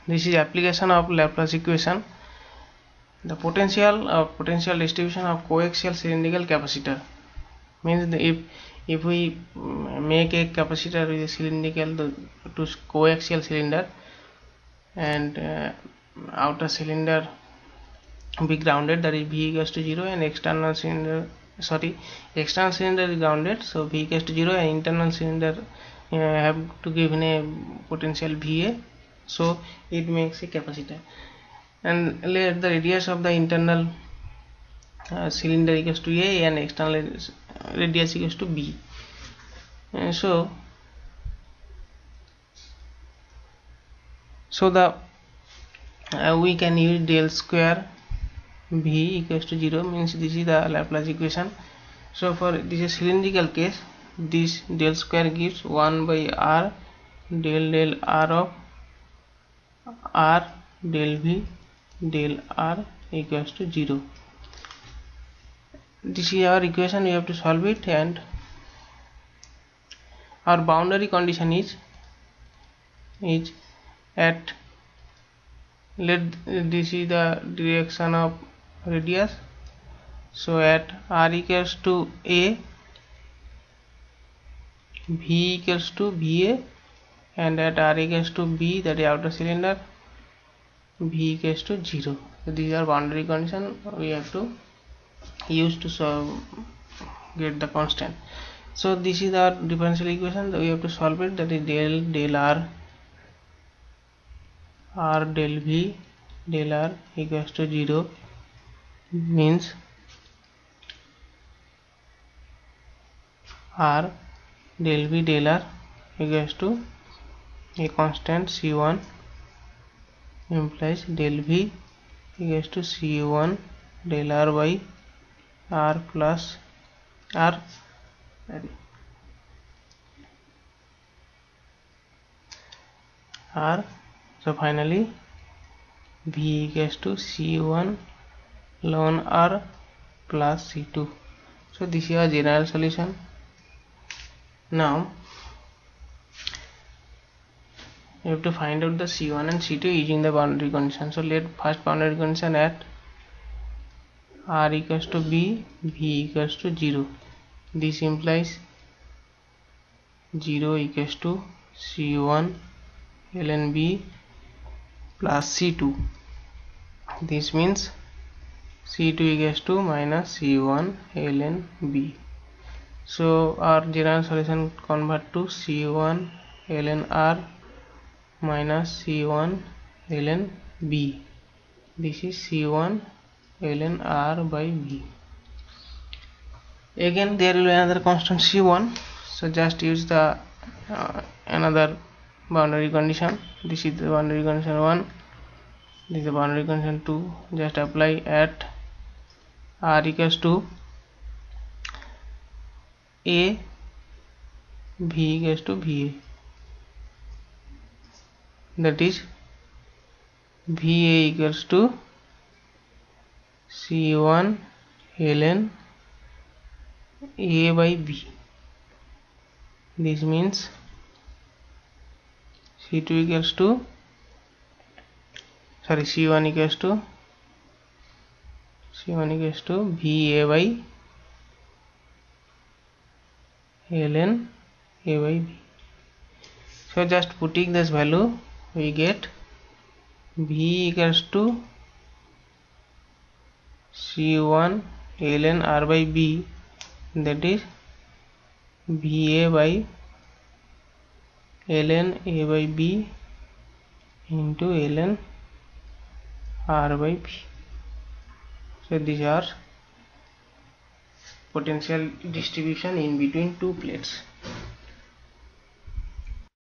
This is application of Laplace equation. The potential distribution of coaxial cylindrical capacitor means if we make a capacitor with a cylindrical to coaxial cylinder and outer cylinder be grounded, that is V equals to 0, and external cylinder is grounded, so V equals to 0, and internal cylinder have to give in a potential VA, so it makes a capacitor. And let the radius of the internal cylinder equals to A and external radius equals to B. So the we can use del square V equals to 0, means this is the Laplace equation. So for this is cylindrical case, this del square gives 1 by R del R of R del V del R equals to 0. This is our equation, we have to solve it, and our boundary condition is at, this is the direction of radius, so at R equals to A, V equals to VA, and at R equals to B, that is outer cylinder, V equals to 0. So these are boundary condition we have to use to get the constant. So this is our differential equation that we have to solve it, that is del R del V del R equals to 0, means R del V del R equals to a constant C1, implies del V equals to C1 del R by R plus R. So finally V equals to C1 ln R plus C2. So this is a general solution. Now you have to find out the C1 and C2 using the boundary condition. So let first boundary condition at R equals to B, V equals to 0. This implies 0 equals to C1 ln B plus C2. This means C2 equals to minus C1 ln B. So our general solution convert to C1 ln R minus C1 ln B. This is C1 ln R by B. Again there will be another constant C1, so just use the another boundary condition. This is the boundary condition 1, this is the boundary condition 2. Just apply at R equals to A, V equals to VA, that is VA equals to C1 ln A by B. This means C1 equals to VA by ln A by B. So just putting this value, we get V equals to C1 ln R by B, that is VA by ln A by B into ln R by B. So these are potential distribution in between two plates.